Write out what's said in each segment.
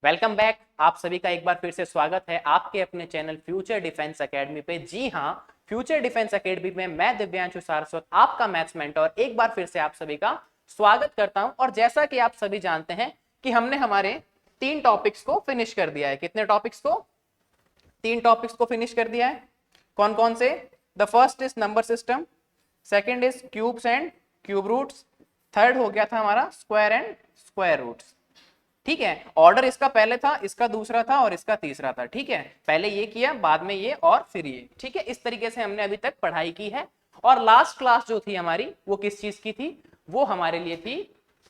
Welcome back. आप सभी का एक बार फिर से स्वागत है आपके अपने चैनल फ्यूचर डिफेंस एकेडमी पे। जी हाँ, फ्यूचर डिफेंस एकेडमी में मैं दिव्यांशु सारस्वत आपका मैथ्स मेंटर एक बार फिर से आप सभी का स्वागत करता हूं। और जैसा कि आप सभी जानते हैं कि हमने हमारे 3 टॉपिक्स को फिनिश कर दिया है। कितने टॉपिक्स को? 3 टॉपिक्स को फिनिश कर दिया है। कौन कौन से? The first is number system, second is cubes and cube roots, third हो गया था हमारा स्क्वायर एंड स्क्वायर रूट्स। ठीक है, ऑर्डर इसका पहले था, इसका दूसरा था और इसका तीसरा था। ठीक है, पहले ये किया, बाद में ये और फिर ये। ठीक है, इस तरीके से हमने अभी तक पढ़ाई की है। और लास्ट क्लास जो थी हमारी वो किस चीज की थी? वो हमारे लिए थी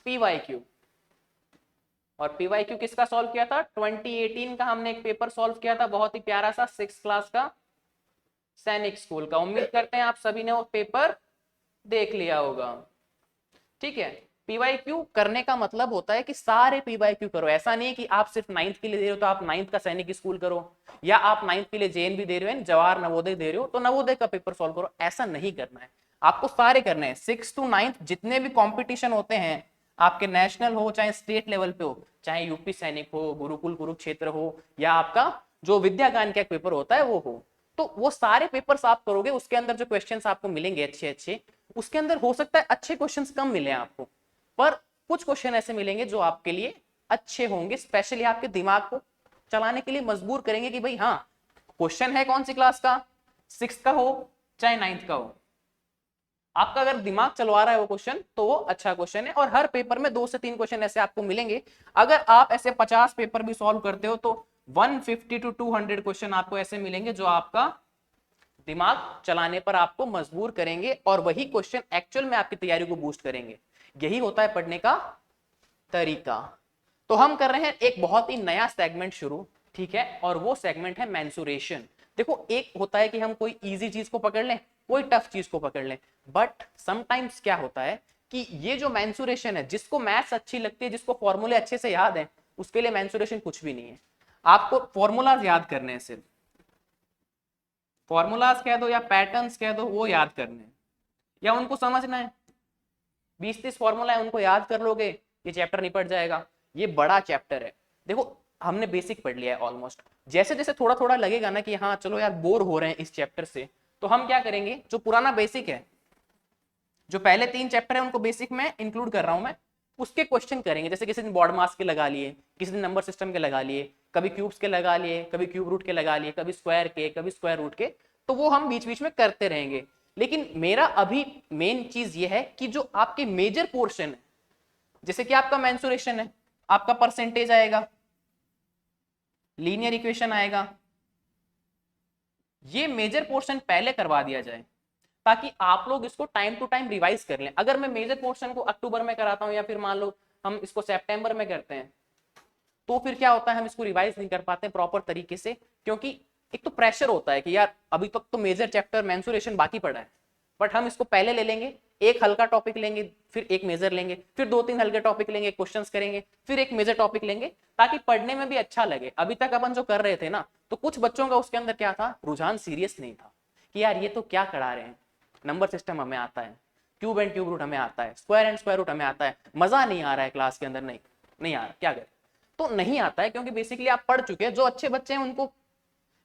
पीवाईक्यू। और पीवाईक्यू किसका सॉल्व किया था? 2018 का हमने एक पेपर सॉल्व किया था, बहुत ही प्यारा सा, 6th क्लास का, सैनिक स्कूल का। उम्मीद करते हैं आप सभी ने वो पेपर देख लिया होगा। ठीक है, पीवाईक्यू करने का मतलब होता है कि सारे पीवाईक्यू करो। ऐसा नहीं है कि आप सिर्फ 9th के लिए दे रहे हो तो आप 9th का सैनिक स्कूल करो, या आप 9th के लिए जेएन भी दे रहे हो, जवाहर नवोदय दे रहे हो तो नवोदय का पेपर सॉल्व करो। ऐसा नहीं करना है, आपको सारे करने हैं। 6 to 9th जितने भी कॉम्पिटिशन होते हैं, आपके नेशनल हो चाहे स्टेट लेवल पे हो, चाहे यूपी सैनिक हो, गुरुकुल कुरुक्षेत्र हो, या आपका जो विद्या गान का एक पेपर होता है वो हो, तो वो सारे पेपर्स आप करोगे। उसके अंदर जो क्वेश्चंस आपको मिलेंगे अच्छे अच्छे, उसके अंदर हो सकता है अच्छे क्वेश्चंस कम मिले आपको, पर कुछ क्वेश्चन ऐसे मिलेंगे जो आपके लिए अच्छे होंगे, स्पेशली आपके दिमाग को चलाने के लिए मजबूर करेंगे कि भाई हाँ, क्वेश्चन है कौन सी क्लास का, 6th का हो चाहे 9th का हो, आपका अगर दिमाग चलवा रहा है वो क्वेश्चन तो वो अच्छा क्वेश्चन है। और हर पेपर में 2 से 3 क्वेश्चन ऐसे आपको मिलेंगे। अगर आप ऐसे 50 पेपर भी सॉल्व करते हो तो 150 to 200 क्वेश्चन आपको ऐसे मिलेंगे जो आपका दिमाग चलाने पर आपको मजबूर करेंगे, और वही क्वेश्चन एक्चुअल में आपकी तैयारी को बूस्ट करेंगे। यही होता है पढ़ने का तरीका। तो हम कर रहे हैं एक बहुत ही नया सेगमेंट शुरू। ठीक है, और वो सेगमेंट है मेंसुरेशन। देखो, एक होता है कि हम कोई इजी चीज को पकड़ लें, कोई टफ चीज को पकड़ लें, बट समटाइम्स क्या होता है कि ये जो मेंसुरेशन है, जिसको मैथ्स अच्छी लगती है, जिसको फॉर्मूले अच्छे से याद है, उसके लिए मेंसुरेशन कुछ भी नहीं है। आपको फॉर्मूलाज याद करने हैं, सिर्फ फॉर्मूलाज कह दो या पैटर्न्स कह दो, वो याद करने हैं या उनको समझना है। 20-30 फॉर्मूला है, उनको याद कर लोगे, ये चैप्टर निपट जाएगा। ये बड़ा चैप्टर है। देखो, हमने बेसिक पढ़ लिया है ऑलमोस्ट। जैसे जैसे थोड़ा थोड़ा लगेगा ना कि हाँ चलो यार बोर हो रहे हैं इस चैप्टर से, तो हम क्या करेंगे, जो पुराना बेसिक है, जो पहले 3 चैप्टर है उनको बेसिक में इंक्लूड कर रहा हूं मैं, उसके क्वेश्चन करेंगे। जैसे किसी दिन बॉर्ड मास के लगा लिए, किसी दिन नंबर सिस्टम के लगा लिए, कभी क्यूब्स के लगा लिए, कभी क्यूब रूट के लगा लिए, कभी स्क्वायर के, कभी स्क्वायर रूट के, तो वो हम बीच बीच में करते रहेंगे। लेकिन मेरा अभी मेन चीज ये है कि जो आपके मेजर पोर्शन है, जैसे कि आपका मेंसुरेशन है, आपका परसेंटेज आएगा, लीनियर इक्वेशन आएगा, ये मेजर पोर्शन पहले करवा दिया जाए ताकि आप लोग इसको टाइम टू टाइम रिवाइज कर लें। अगर मैं मेजर पोर्शन को अक्टूबर में कराता हूं या फिर मान लो हम इसको सितंबर में करते हैं, तो फिर क्या होता है, हम इसको रिवाइज नहीं कर पाते प्रॉपर तरीके से, क्योंकि एक तो प्रेशर होता है कि यार अभी तक तो मेजर चैप्टर मेंसुरेशन बाकी पड़ा है, बट हम इसको पहले ले लेंगे, एक हल्का टॉपिक लेंगे, फिर एक मेजर लेंगे, फिर 2-3 हल्के टॉपिक लेंगे, क्वेश्चंस करेंगे, फिर एक मेजर टॉपिक लेंगे, ताकि पढ़ने में भी अच्छा लगे। अभी तक अपन जो कर रहे थे ना, तो कुछ बच्चों का उसके अंदर क्या था, रुझान सीरियस नहीं था कि यार ये तो क्या करा रहे हैं, नंबर सिस्टम हमें आता है, क्यूब एंड क्यूब रूट हमें आता है, स्क्वायर एंड स्क्वायर रूट हमें आता है, मजा नहीं आ रहा है क्लास के अंदर, नहीं नहीं आ रहा, क्या करें। तो नहीं आता है क्योंकि बेसिकली आप पढ़ चुके हैं। जो अच्छे बच्चे हैं उनको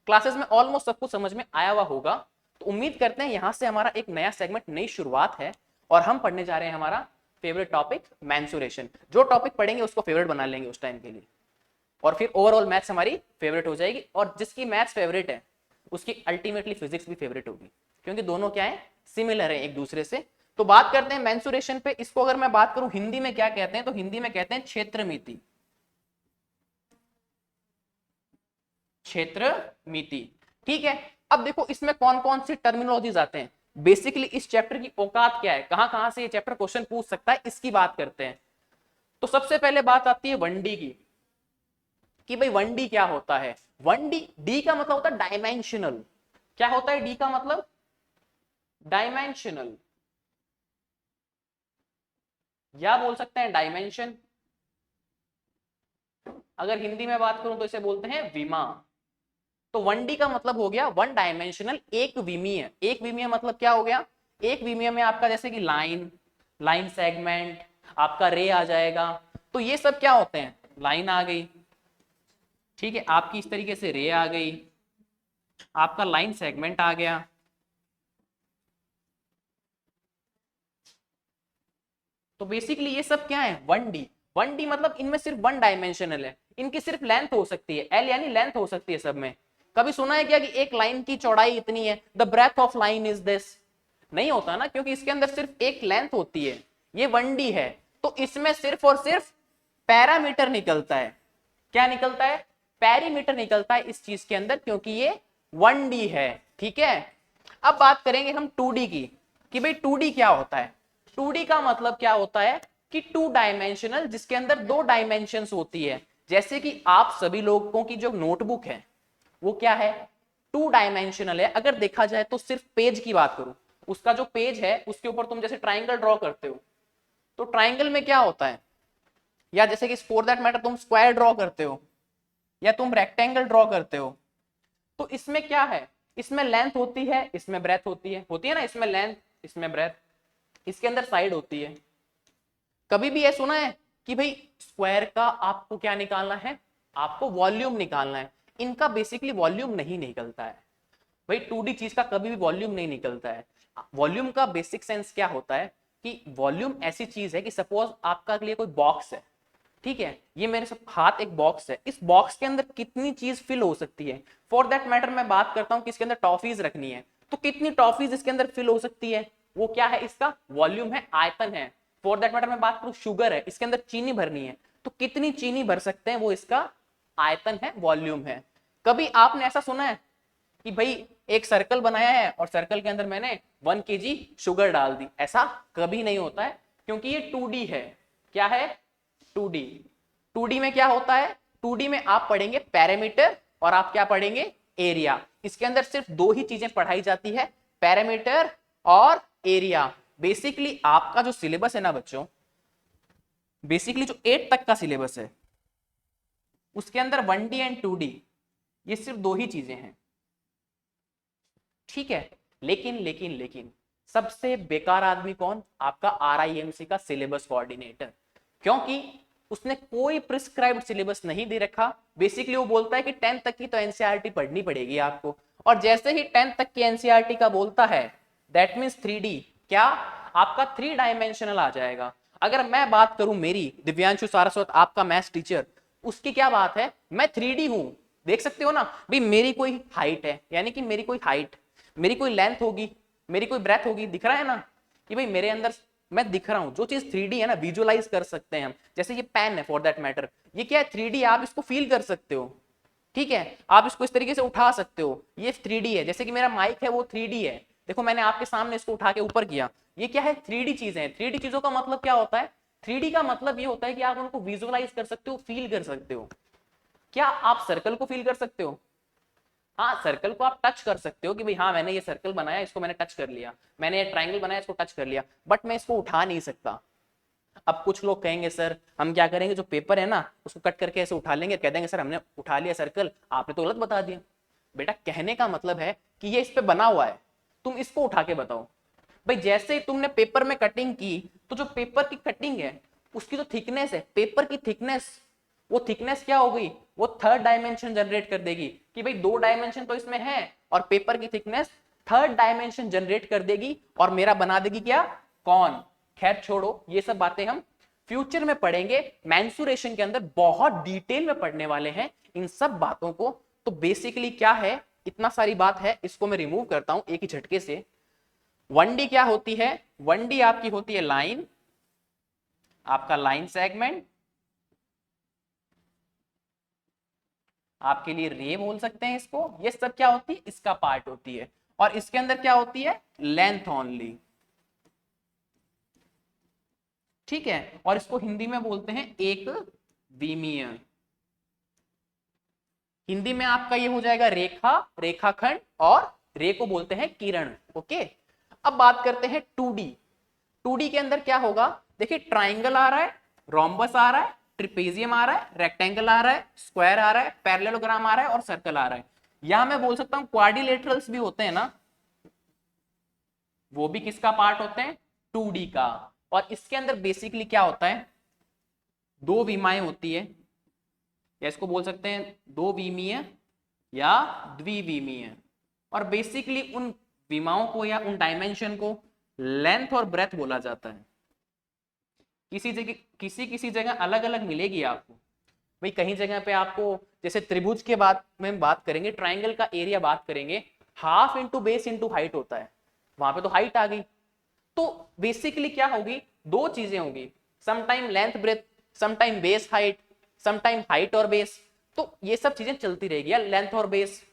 क्लासेस में ऑलमोस्ट सब कुछ समझ में आया हुआ होगा। तो उम्मीद करते हैं यहां से हमारा एक नया सेगमेंट, नई शुरुआत है, और हम पढ़ने जा रहे हैं हमारा फेवरेट टॉपिक मेंसुरेशन। जो टॉपिक पढ़ेंगे उसको फेवरेट बना लेंगे उस टाइम के लिए, और फिर ओवरऑल मैथ्स हमारी फेवरेट हो जाएगी। और जिसकी मैथ्स फेवरेट है उसकी अल्टीमेटली फिजिक्स भी फेवरेट होगी, क्योंकि दोनों क्या है, सिमिलर है एक दूसरे से। तो बात करते हैं मेंसुरेशन पे। इसको अगर मैं बात करूं हिंदी में क्या कहते हैं, तो हिंदी में कहते हैं क्षेत्रमिति। क्षेत्र मिति। ठीक है, अब देखो इसमें कौन कौन सी टर्मिनोलॉजीज आते हैं। बेसिकली इस चैप्टर की औकात क्या है, कहां कहां से ये चैप्टर क्वेश्चन पूछ सकता है, इसकी बात करते हैं। तो सबसे पहले बात आती है 1D की, कि भाई 1D क्या होता है। 1D, डी का मतलब होता है डायमेंशनल। क्या होता है डी का मतलब? डायमेंशनल, या बोल सकते हैं डायमेंशन। अगर हिंदी में बात करूं तो इसे बोलते हैं विमा। तो 1D का मतलब हो गया 1 डायमेंशनल, एक विमीय। एक विमीय मतलब क्या हो गया, एक विमीय में आपका जैसे कि लाइन, लाइन सेगमेंट, आपका रे आ जाएगा। तो ये सब क्या होते हैं, लाइन आ गई, ठीक है, आपकी इस तरीके से रे आ गई, आपका लाइन सेगमेंट आ गया। तो बेसिकली ये सब क्या है, 1D। 1D मतलब इनमें सिर्फ वन डायमेंशनल है, इनकी सिर्फ लेंथ हो सकती है, एल यानी लेंथ हो सकती है सब में। कभी सुना है क्या कि एक लाइन की चौड़ाई इतनी है, the breadth of line is this? नहीं होता ना, क्योंकि इसके अंदर सिर्फ एक लेंथ होती है, ये 1D है। तो इसमें सिर्फ और सिर्फ पैरामीटर निकलता है। क्या निकलता है? पैरीमीटर निकलता है इस चीज के अंदर, क्योंकि ये 1D है। ठीक है, अब बात करेंगे हम 2D की, कि भाई 2D क्या होता है। 2D का मतलब क्या होता है कि टू डायमेंशनल, जिसके अंदर दो डायमेंशंस होती है। जैसे कि आप सभी लोगों की जो नोटबुक है वो क्या है, टू डायमेंशनल है। अगर देखा जाए तो सिर्फ पेज की बात करूं, उसका जो पेज है उसके ऊपर तुम जैसे ट्राइंगल ड्रॉ करते हो, तो ट्राइंगल में क्या होता है, या जैसे कि फॉर दैट मैटर तुम स्क्वायर ड्रॉ करते हो या तुम रेक्टेंगल ड्रॉ करते हो, तो इसमें क्या है, इसमें लेंथ होती है, इसमें ब्रेथ होती है ना, इसमें लेंथ इसमें ब्रेथ, इसके अंदर साइड होती है। कभी भी ये सुना है कि भाई स्क्वायर का आपको क्या निकालना है, आपको वॉल्यूम निकालना है। इनका बेसिकली वॉल्यूम नहीं निकलता है भाई, 2D चीज का कभी भी वॉल्यूम नहीं निकलता है। वॉल्यूम का बेसिक सेंस क्या होता है कि वॉल्यूम ऐसी चीज है कि सपोज आपका लिए कोई बॉक्स है, ठीक है, ये मेरे सब हाथ एक बॉक्स है, इस बॉक्स के अंदर कितनी चीज फिल हो सकती है। फॉर दैट मैटर मैं बात करता हूं कि इसके अंदर टॉफीज रखनी है, तो कितनी टॉफीज इसके अंदर फिल हो सकती है, वो क्या है, इसका वॉल्यूम है, आयतन है। फॉर दैट मैटर मैं बात करूं शुगर है, इसके अंदर चीनी भरनी है, तो कितनी चीनी भर सकते हैं, वो इसका आयतन है, वॉल्यूम है। कभी आपने ऐसा सुना है कि भाई एक सर्कल बनाया है और सर्कल के अंदर मैंने 1 kg शुगर डाल दी? ऐसा कभी नहीं होता है, क्योंकि ये 2D है। क्या है? 2D। 2D में क्या होता है, 2D में आप पढ़ेंगे पैरामीटर और आप क्या पढ़ेंगे, एरिया। इसके अंदर सिर्फ दो ही चीजें पढ़ाई जाती है, पैरामीटर और एरिया। बेसिकली आपका जो सिलेबस है ना बच्चों, बेसिकली जो 8 तक का सिलेबस है उसके अंदर 1D एंड 2D ये सिर्फ दो ही चीजें हैं। ठीक है, लेकिन लेकिन लेकिन सबसे बेकार आदमी कौन, आपका RIMC का सिलेबस कोऑर्डिनेटर, क्योंकि उसने कोई प्रिस्क्राइब्ड सिलेबस नहीं दे रखा। बेसिकली वो बोलता है कि 10th तक की तो एनसीईआरटी पढ़नी पड़ेगी आपको, और जैसे ही 10th तक की एनसीईआरटी का बोलता है दैट मींस 3D, क्या आपका 3 डायमेंशनल आ जाएगा। अगर मैं बात करूं मेरी, दिव्यांशु सारस्वत आपका मैथ्स टीचर, उसकी क्या बात है, मैं 3D हूं। देख सकते हो ना भाई, मेरी कोई हाइट है, यानी कि मेरी कोई हाइट, मेरी कोई लेंथ होगी, मेरी कोई ब्रेथ होगी, दिख रहा है ना कि भाई मेरे अंदर मैं दिख रहा हूं। जो चीज 3D है ना, विजुअलाइज कर सकते हैं हम। जैसे ये पेन है फॉर दैट मैटर, ये क्या है, 3D, आप इसको फील कर सकते हो। ठीक है, आप इसको इस तरीके से उठा सकते हो, ये 3D है। जैसे कि मेरा माइक है वो 3D है, देखो मैंने आपके सामने इसको उठा के ऊपर किया, ये क्या है, 3D चीजें हैं। 3D चीजों का मतलब क्या होता है, 3D का मतलब ये होता है कि आप उनको विजुअलाइज कर सकते हो, फील कर सकते हो। क्या आप सर्कल को फील कर सकते हो? हाँ, सर्कल को आप टच कर सकते हो कि भाई हाँ मैंने ये सर्कल बनाया, इसको मैंने टच कर लिया, मैंने ये ट्राइंगल बनाया, इसको टच कर लिया, बट मैं इसको उठा नहीं सकता। अब कुछ लोग कहेंगे सर हम क्या करेंगे, जो पेपर है ना उसको कट करके ऐसे उठा लेंगे, कह देंगे सर हमने उठा लिया सर्कल, आपने तो गलत बता दिया। बेटा कहने का मतलब है कि ये इस पे बना हुआ है, तुम इसको उठा के बताओ। भाई जैसे ही तुमने पेपर में कटिंग की, तो जो पेपर की कटिंग है उसकी जो थिकनेस है, पेपर की थिकनेस, वो थिकनेस क्या हो गई, वो थर्ड डायमेंशन जनरेट कर देगी कि भाई 2 डायमेंशन तो इसमें है, और पेपर की थिकनेस थर्ड डायमेंशन जनरेट कर देगी और मेरा बना देगी क्या, कौन। खैर छोड़ो, ये सब बातें हम फ्यूचर में पढ़ेंगे, मेंसुरेशन के अंदर बहुत डिटेल में पढ़ने वाले हैं इन सब बातों को। तो बेसिकली क्या है, इतना सारी बात है, इसको मैं रिमूव करता हूं एक ही झटके से। 1D क्या होती है, 1D आपकी होती है लाइन, आपका लाइन सेगमेंट, आपके लिए रे बोल सकते हैं इसको। ये सब क्या होती है, इसका पार्ट होती है, और इसके अंदर क्या होती है, लेंथ ओनली। ठीक है, और इसको हिंदी में बोलते हैं एक विमीय। हिंदी में आपका ये हो जाएगा रेखा, रेखाखंड, और रे को बोलते हैं किरण। ओके, अब बात करते हैं 2D। 2D के अंदर क्या होगा, देखिए ट्राइंगल आ रहा है, रोम्बस आ रहा है, ट्रिपेजियम आ रहा है, रेक्टेंगल आ रहा है, स्क्वायर आ रहा है, पैरेललोग्राम आ रहा है, और सर्कल आ रहा है। यहां मैं बोल सकता हूं क्वाड्रिलेटरल्स भी होते हैं ना, वो भी किसका पार्ट होते हैं, 2D का। और इसके अंदर बेसिकली क्या होता है, दो विमाएं होती है, या इसको बोल सकते हैं दो विमीय या द्विविमीय। और बेसिकली उन विमाओं को या उन डायमेंशन को लेंथ और ब्रेथ बोला जाता है। किसी जगह अलग अलग मिलेगी आपको भाई। कहीं जगह पे आपको जैसे त्रिभुज के बाद में बात करेंगे, ट्राइंगल का एरिया बात करेंगे, half into base into height होता है, वहां पे तो हाइट आ गई। तो बेसिकली क्या होगी, दो चीजें होगी, sometime length breadth, sometime base height, sometime height और बेस। तो ये सब चीजें चलती रहेगी या लेंथ और बेस।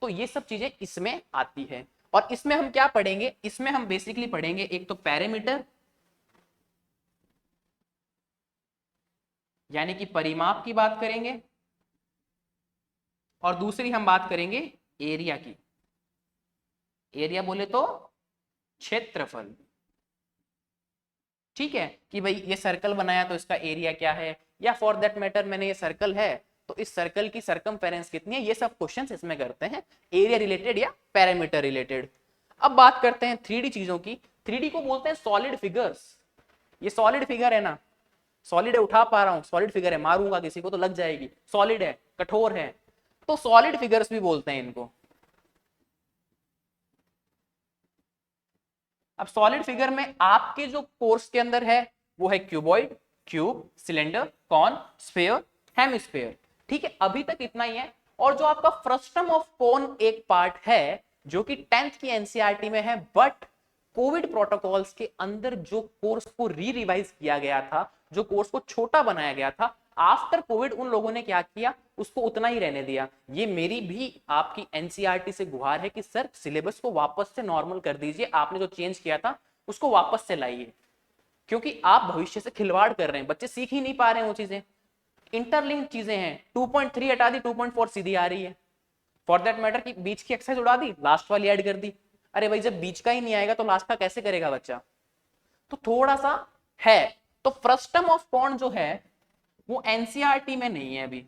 तो ये सब चीजें इसमें आती है। और इसमें हम क्या पढ़ेंगे, इसमें हम बेसिकली पढ़ेंगे एक तो पैरामीटर यानी कि परिमाप की बात करेंगे, और दूसरी हम बात करेंगे एरिया की। एरिया बोले तो क्षेत्रफल। ठीक है कि भाई ये सर्कल बनाया तो इसका एरिया क्या है, या फॉर दैट मैटर मैंने ये सर्कल है तो इस सर्कल की सरकमफेरेंस कितनी है। ये सब क्वेश्चंस इसमें करते हैं एरिया रिलेटेड या पैरामीटर रिलेटेड। अब बात करते हैं 3D चीजों की। 3D को बोलते हैं सॉलिड फिगर्स। ये सॉलिड फिगर है ना, सॉलिड है, उठा पा रहा हूं, सॉलिड फिगर है, मारूंगा किसी को तो लग जाएगी, सॉलिड है, कठोर है, तो सॉलिड फिगर्स भी बोलते हैं इनको। अब सॉलिड फिगर में आपके जो कोर्स के अंदर है वो है cuboid, cube, cylinder, cone, sphere, hemisphere. ठीक है, अभी तक इतना ही है। और जो आपका फ्रस्टम ऑफ कोन एक पार्ट है जो कि 10th की एनसीईआरटी में है, बट कोविड प्रोटोकॉल्स के अंदर जो कोर्स को रिवाइज किया गया था, जो कोर्स को छोटा बनाया गया था, आफ्टर कोविड उन लोगों ने क्या किया, उसको उतना ही रहने दिया। ये मेरी भी आपकी एनसीईआरटी से गुहार है कि सर सिलेबस को वापस से नॉर्मल कर दीजिए, आपने जो चेंज किया था उसको वापस से लाइए, क्योंकि आप भविष्य से खिलवाड़ कर रहे हैं, बच्चे सीख ही नहीं पा रहे हैं वो चीजें, इंटरलिंक चीजें हैं। 2.3 हटा दी, 2.4 सीधी आ रही है। फॉर दैट मैटर की बीच की एक्सरसाइज उड़ा दी, लास्ट वाली ऐड कर दी। अरे भाई जब बीच का ही नहीं आएगा तो लास्ट का कैसे करेगा बच्चा। तो थोड़ा सा है। तो फ्रस्टम ऑफ कॉन जो है वो एनसीईआरटी में नहीं है अभी।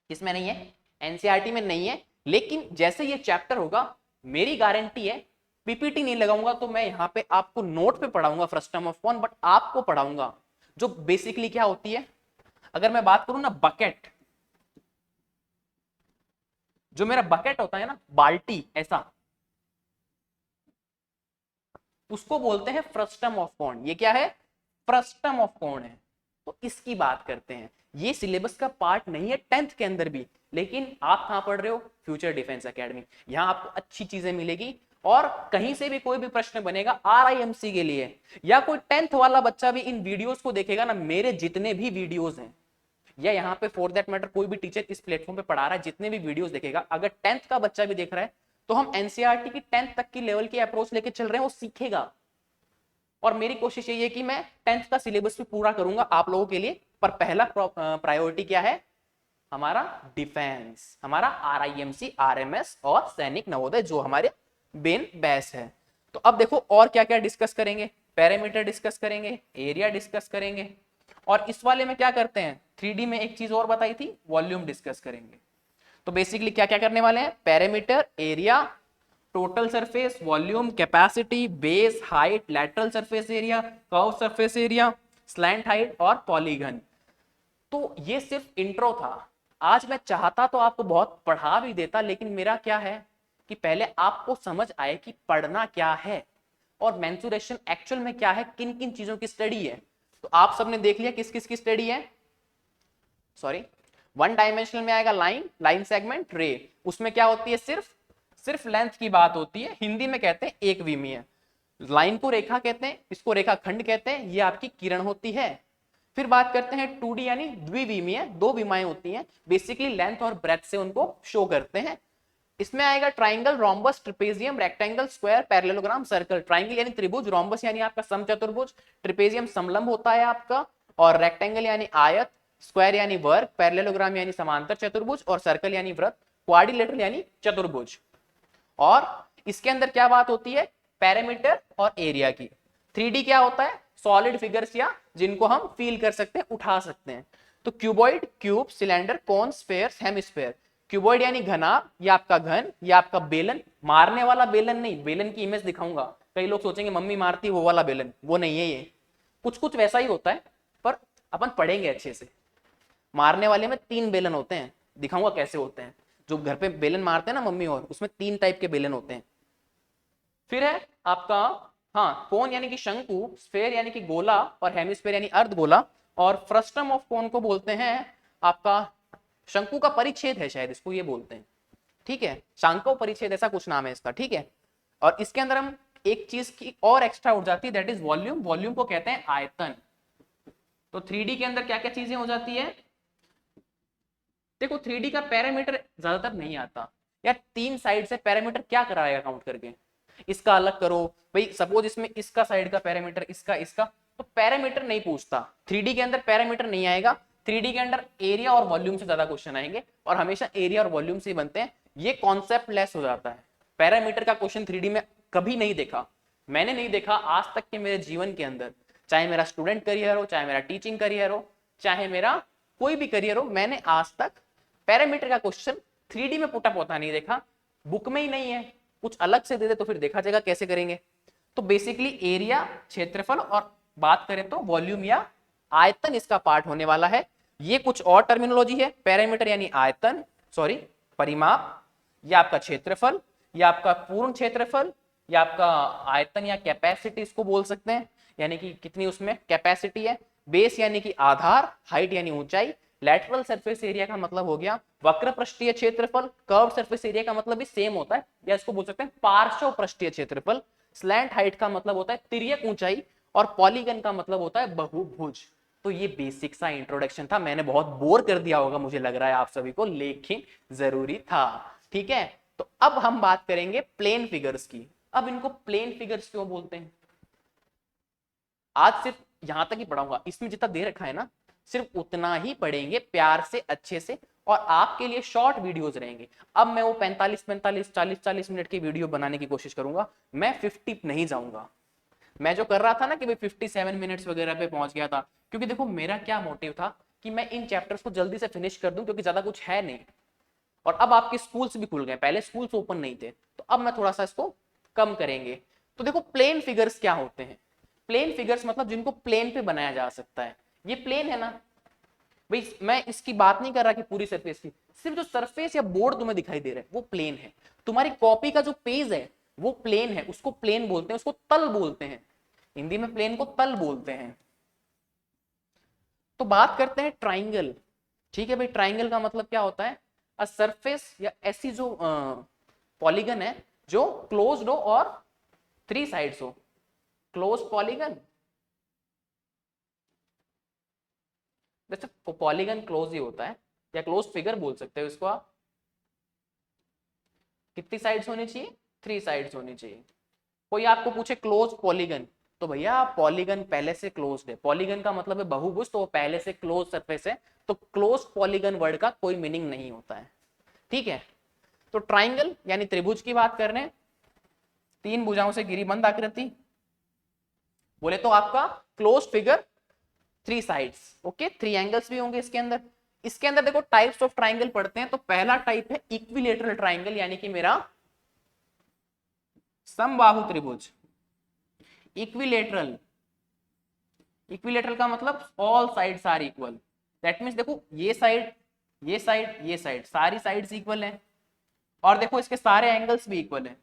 किसमें नहीं है, एनसीईआरटी में नहीं है। लेकिन जैसे ये चैप्टर होगा, मेरी गारंटी है, पीपीटी नहीं लगाऊंगा तो मैं यहाँ पे आपको नोट पे पढ़ाऊंगा फ्रस्टम ऑफ कॉन, बट आपको पढ़ाऊंगा जो बेसिकली क्या होती है। अगर मैं बात करूं ना बकेट, जो मेरा बकेट होता है ना, बाल्टी ऐसा, उसको बोलते हैं फ्रस्टम ऑफ कॉन। ये क्या है, फ्रस्टम ऑफ कॉन है। तो इसकी बात करते हैं। ये सिलेबस का पार्ट नहीं है 10th के अंदर भी, लेकिन आप कहां पढ़ रहे हो, फ्यूचर डिफेंस एकेडमी। यहां आपको अच्छी चीजें मिलेगी। और कहीं से भी कोई भी प्रश्न बनेगा आरआईएमसी के लिए, या कोई 10th वाला बच्चा भी इन वीडियोस को देखेगा ना, मेरे जितने भी वीडियोस हैं, या यहाँ पे फॉर दैट मैटर कोई भी टीचर इस प्लेटफॉर्म पे पढ़ा रहा है, जितने भी वीडियोस देखेगा, अगर 10th का बच्चा भी देख रहा है तो हम एनसीईआरटी की 10th तक की लेवल की अप्रोच लेके चल रहे हैं, वो सीखेगा। और मेरी कोशिश यही है कि मैं 10th का सिलेबस भी पूरा करूंगा आप लोगों के लिए। पर पहला प्रायोरिटी क्या है हमारा, डिफेंस, हमारा आरआईएमसी, आरएमएस और सैनिक नवोदय जो हमारे मेन बैच है। तो अब देखो और क्या क्या डिस्कस करेंगे, पैरामीटर डिस्कस करेंगे, एरिया डिस्कस करेंगे, और इस वाले में क्या करते हैं 3D में एक चीज और बताई थी, वॉल्यूम डिस्कस करेंगे। तो बेसिकली क्या क्या करने वाले हैं, parameter, area, total surface, volume, capacity, base, height, lateral surface area, curve surface area, slant height और पॉलीगन। तो ये सिर्फ इंट्रो था। आज मैं चाहता तो आपको बहुत पढ़ा भी देता, लेकिन मेरा क्या है कि पहले आपको समझ आए कि पढ़ना क्या है और मेंसुरेशन एक्चुअल में क्या है, किन किन चीजों की स्टडी है। तो आप सबने देख लिया किस किस की स्टडी है, सॉरी, वन डायमेंशनल में आएगा लाइन, लाइन सेगमेंट, रे। उसमें क्या होती है, सिर्फ लेंथ की बात होती है, हिंदी में कहते हैं एक विमीय। लाइन को रेखा कहते हैं, इसको रेखा खंड कहते हैं, ये आपकी किरण होती है। फिर बात करते हैं 2D यानी द्विविमीय, दो विमाएं होती हैं, बेसिकली लेंथ और ब्रेथ से उनको शो करते हैं। इसमें आएगा triangle, rhombus, trapezium, rectangle, square, parallelogram, circle. Triangle यानी त्रिभुज, रोम्बस यानी आपका समचतुर्भुज, ट्रिपेजियम समलंब होता है आपका, और रेक्टेंगल यानी आयत, स्क्वायर यानी वर्ग, पैरेललोग्राम यानी समांतर चतुर्भुज, और सर्कल यानी वृत्त, क्वाड्रिलेटरल यानी चतुर्भुज। और इसके अंदर क्या बात होती है, पैरामीटर और एरिया की। 3D क्या होता है, सॉलिड फिगर्स या जिनको हम फील कर सकते हैं, उठा सकते हैं। तो cuboid, cube, cylinder, cone, sphere, hemisphere. Cuboid यानी घनाभ, या आपका घन, या आपका बेलन, मारने वाला बेलन नहीं, बेलन की इमेज दिखाऊंगा। कई लोग सोचेंगे मम्मी मारती वो वाला बेलन, वो नहीं है ये, कुछ कुछ वैसा ही होता है, पर अपन पढ़ेंगे अच्छे से। मारने वाले में 3 बेलन होते हैं, दिखाऊंगा कैसे होते हैं। जो घर पे बेलन मारते हैं ना मम्मी, और उसमें 3 टाइप के बेलन होते हैं। फिर है आपका, हाँ, कोन यानी कि शंकु, स्फेयर यानी कि गोला, और हेमिस्फेयर यानी अर्धगोला। और फ्रस्टम ऑफ कोन को बोलते हैं आपका, शंकु का परिच्छेद है शायद इसको ये बोलते हैं, ठीक है, शांको परिच्छेद ऐसा कुछ नाम है इसका, ठीक है। और इसके अंदर हम एक चीज की और एक्स्ट्रा उठ जाती है, दैट इज वॉल्यूम। वॉल्यूम को कहते हैं आयतन। तो 3D के अंदर क्या क्या चीजें हो जाती है, देखो 3D का पैरामीटर ज्यादातर नहीं आता यार, 3 साइड से पैरामीटर क्या कराएगा काउंट करके, इसका अलग करो भाई, सपोज इसमें इसका साइड का पैरामीटर, इसका इसका, तो पैरामीटर नहीं पूछता 3D के अंदर, पैरामीटर नहीं आएगा। 3D के अंदर एरिया और वॉल्यूम से ज्यादा क्वेश्चन आएंगे, और हमेशा एरिया और वॉल्यूम से ही बनते हैं, ये कॉन्सेप्ट लेस हो जाता है। पैरामीटर का क्वेश्चन 3D में कभी नहीं देखा, मैंने नहीं देखा आज तक के मेरे जीवन के अंदर, चाहे मेरा स्टूडेंट करियर हो, चाहे मेरा टीचिंग करियर हो, चाहे मेरा कोई भी करियर हो, मैंने आज तक पैरामीटर का क्वेश्चन 3D में पुटअप होता नहीं देखा। बुक में ही नहीं है, कुछ अलग से दे दे तो फिर देखा जाएगा कैसे करेंगे। तो बेसिकली एरिया, क्षेत्रफल, और बात करें तो वॉल्यूम या आयतन इसका पार्ट होने वाला है। ये कुछ और टर्मिनोलॉजी है, पैरामीटर यानी आयतन, सॉरी परिमाप, या आपका क्षेत्रफल, या आपका पूर्ण क्षेत्रफल, या आपका आयतन या कैपेसिटी इसको बोल सकते हैं, यानी कि कितनी उसमें कैपेसिटी है। बेस यानी कि आधार, हाइट यानी ऊंचाई, लैटरल सरफेस एरिया का मतलब हो गया वक्र पृष्ठीय क्षेत्रफल, कर्व सरफेस एरिया का मतलब भी सेम होता है, या इसको बोल सकते हैं पार्श्व पृष्ठीय क्षेत्रफल। स्लैंट हाइट का मतलब होता है तिर्यक ऊंचाई, और पॉलीगन का मतलब होता है बहुभुज। तो ये बेसिक सा इंट्रोडक्शन था, मैंने बहुत बोर कर दिया होगा मुझे लग रहा है आप सभी को, लेकिन जरूरी था, ठीक है। तो अब हम बात करेंगे प्लेन फिगर्स की। अब इनको प्लेन फिगर्स क्यों बोलते हैं, आज सिर्फ यहां तक ही पढ़ाऊंगा, इसमें जितना दे रखा है ना सिर्फ उतना ही पढ़ेंगे प्यार से अच्छे से, और आपके लिए शॉर्ट वीडियोस रहेंगे। अब मैं वो 45 40 मिनट की वीडियो बनाने की कोशिश करूंगा, मैं 50 नहीं जाऊंगा। मैं जो कर रहा था ना कि भाई 57 मिनट्स वगैरह पे पहुंच गया था, क्योंकि देखो मेरा क्या मोटिव था कि मैं इन चैप्टर्स को जल्दी से फिनिश कर दूं, क्योंकि ज्यादा कुछ है नहीं। और अब आपके स्कूल्स भी खुल गए, पहले स्कूल्स ओपन नहीं थे, तो अब मैं थोड़ा सा इसको कम करेंगे। तो देखो प्लेन फिगर्स क्या होते हैं, प्लेन फिगर्स मतलब जिनको प्लेन पे बनाया जा सकता है। ये प्लेन है ना भाई, मैं इसकी बात नहीं कर रहा कि पूरी सरफेस की, सिर्फ जो सरफेस या बोर्ड तुम्हें दिखाई दे रहा है वो प्लेन है। तुम्हारी कॉपी का जो पेज है वो प्लेन है, उसको प्लेन बोलते हैं, उसको तल बोलते हैं, हिंदी में प्लेन को तल बोलते हैं। तो बात करते हैं ट्राइंगल, ठीक है भाई। ट्राइंगल का मतलब क्या होता है, अ सरफेस या ऐसी जो पॉलीगन है जो क्लोज्ड हो और 3 साइड्स हो, क्लोज पॉलीगन, वैसे पॉलीगन क्लोज ही होता है, या क्लोज फिगर बोल सकते हो इसको आप। कितनी साइड्स होनी चाहिए, 3 साइड्स होनी चाहिए। कोई आपको पूछे क्लोज पॉलीगन, तो भैया पॉलीगन पहले से क्लोज्ड है, पॉलीगन का मतलब है बहुभुज, तो वो पहले से क्लोज सरफेस है, तो क्लोज पॉलीगन वर्ड का कोई मीनिंग नहीं होता है, ठीक है। तो ट्राइंगल यानी त्रिभुज की बात कर रहे हैं, 3 भुजाओं से घिरी बंद आकृति, बोले तो आपका close figure, 3 sides, okay, 3 angles भी होंगे इसके अंदर। इसके अंदर देखो टाइप्स ऑफ ट्राइंगल पढ़ते हैं, तो पहला टाइप है इक्विलेटरल ट्राइंगल, यानी कि मेरा समबाहु त्रिभुज। इक्विलेटरल, इक्विलेटरल का मतलब all sides are equal, that means देखो ये साइड, ये साइड, ये साइड, सारी साइड्स इक्वल हैं, और देखो इसके सारे एंगल्स भी इक्वल हैं।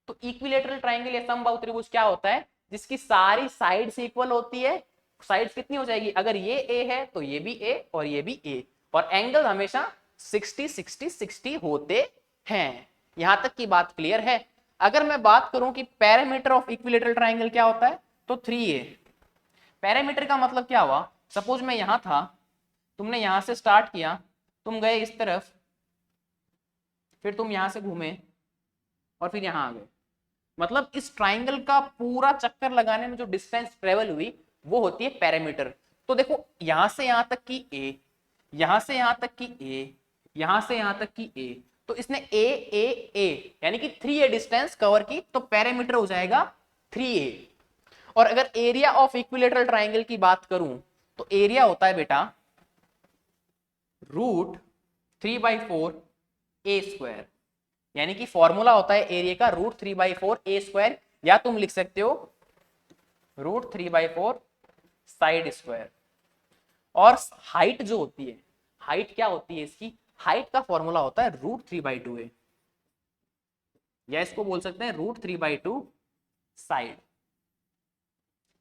तो इक्विलेटरल ट्राइंगल या समबाहु त्रिभुज क्या होता है, जिसकी सारी साइड्स इक्वल होती है। साइड्स कितनी हो जाएगी, अगर ये ए है तो ये भी ए और ये भी ए, और एंगल हमेशा 60 60 60 होते हैं। यहां तक की बात क्लियर है। अगर मैं बात करूं कि पैरामीटर ऑफ इक्विलेटरल ट्राइंगल क्या होता है, तो 3a। पैरामीटर का मतलब क्या हुआ, सपोज मैं यहां था, तुमने यहां से स्टार्ट किया, तुम गए इस तरफ, फिर तुम यहां से घूमे और फिर यहां आ गए, मतलब इस ट्राइंगल का पूरा चक्कर लगाने में जो डिस्टेंस ट्रेवल हुई वो होती है पैरामीटर। तो देखो यहां से यहां तक की ए, यहां से यहां तक की ए, यहां से यहां तक की ए, तो इसने ए ए ए यानी कि 3a डिस्टेंस कवर की, तो पैरामीटर हो जाएगा 3a। और अगर एरिया ऑफ इक्विलेटरल ट्राइंगल की बात करूं, तो एरिया होता है बेटा √3/4 a स्क्वायर, यानी कि फॉर्मूला होता है एरिया का √3/4 a स्क्वायर, या तुम लिख सकते हो √3/4 साइड स्क्वायर। और हाइट जो होती है, हाइट क्या होती है इसकी, हाइट का फॉर्मूला होता है √3/2 है, या इसको बोल सकते हैं √3/2 साइड।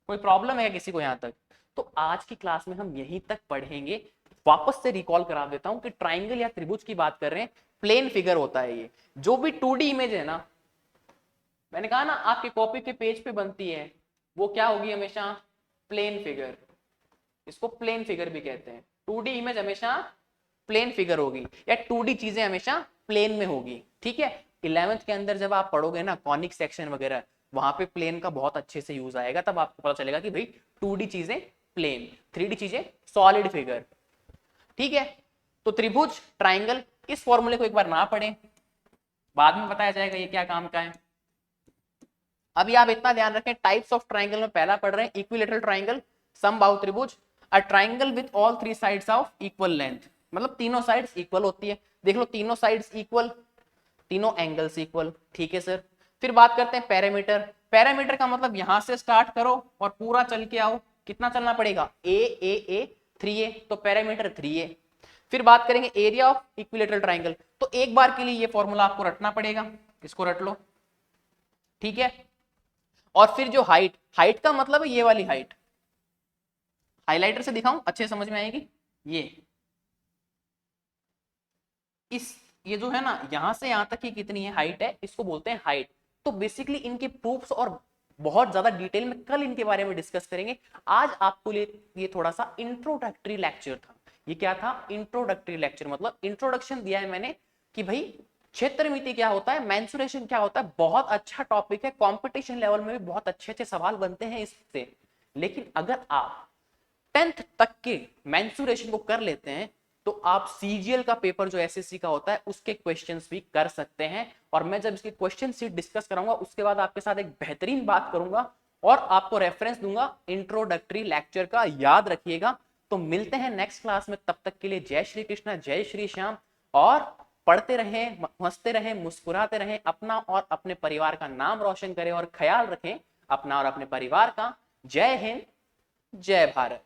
कोई प्रॉब्लम है किसी को यहां तक? तो आज की क्लास में हम यहीं तक पढ़ेंगे। वापस से रिकॉल करा देता हूं कि ट्राइंगल या त्रिभुज की बात कर रहे हैं, प्लेन फिगर होता है ये। जो भी 2D इमेज है ना, मैंने कहा ना आपके कॉपी के पेज पे बनती है, वो क्या होगी हमेशा, प्लेन फिगर। इसको प्लेन फिगर भी कहते हैं। 2D इमेज हमेशा प्लेन फिगर होगी, या 2D चीजें हमेशा प्लेन में होगी, ठीक है। 11th के अंदर जब आप पढ़ोगे ना कॉनिक सेक्शन वगैरह, वहां पे प्लेन का बहुत अच्छे से यूज आएगा, तब आपको पता चलेगा कि भाई 2D चीजें प्लेन, 3D चीजें सॉलिड फिगर, ठीक है। तो त्रिभुज, ट्राइंगल, इस फॉर्मूले को एक बार ना पढ़ें, बाद में बताया जाएगा ये क्या काम का है। अभी आप इतना ध्यान रखें, टाइप्स ऑफ ट्राइंगल में पहला पढ़ रहे हैं इक्विलेटरल ट्राइंगल, समबाहु त्रिभुज, a triangle with all 3 sides of equal length, मतलब तीनों साइड्स इक्वल होती है। देख लो तीनों साइड्स इक्वल, तीनों एंगल्स इक्वल, ठीक है सर। फिर बात करते हैं पैरामीटर। पैरामीटर का मतलब यहां से स्टार्ट करो और पूरा चल के आओ, कितना चलना पड़ेगा, ए 3a, तो पैरामीटर 3a। फिर बात करेंगे एरिया ऑफ इक्विलेटरल ट्राइंगल, तो एक बार के लिए ये फॉर्मूला आपको रटना पड़ेगा, इसको रट लो, ठीक है। और फिर जो हाइट, हाइट का मतलब है ये वाली हाइट, हाइलाइटर से दिखाऊं अच्छे समझ में आएगी, ये जो है ना, यहां से यहां तक की कितनी है हाइट है, इसको बोलते हैं हाइट। तो बेसिकली इनके प्रूफ्स और बहुत ज्यादा डिटेल में कल इनके बारे में डिस्कस करेंगे। आज आपको लिए ये थोड़ा सा इंट्रोडक्टरी लेक्चर था। ये क्या था, इंट्रोडक्टरी लेक्चर, मतलब इंट्रोडक्शन दिया है मैंने कि भाई क्षेत्रमिति क्या होता है, मेंसुरेशन क्या होता है। बहुत अच्छा टॉपिक है, कंपटीशन लेवल में भी बहुत अच्छे अच्छे सवाल बनते हैं इससे। लेकिन अगर आप 10th तक के मेंसुरेशन को कर लेते हैं, तो आप सीजीएल का पेपर जो एसएससी का होता है उसके क्वेश्चंस भी कर सकते हैं। और मैं जब इसकी क्वेश्चन सीट डिस्कस कराऊंगा, उसके बाद आपके साथ एक बेहतरीन बात करूंगा और आपको रेफरेंस दूंगा इंट्रोडक्टरी लेक्चर का, याद रखिएगा। तो मिलते हैं नेक्स्ट क्लास में, तब तक के लिए जय श्री कृष्ण, जय श्री श्याम। और पढ़ते रहें, हंसते रहें, मुस्कुराते रहें, अपना और अपने परिवार का नाम रोशन करें और ख्याल रखें अपना और अपने परिवार का। जय हिंद, जय भारत।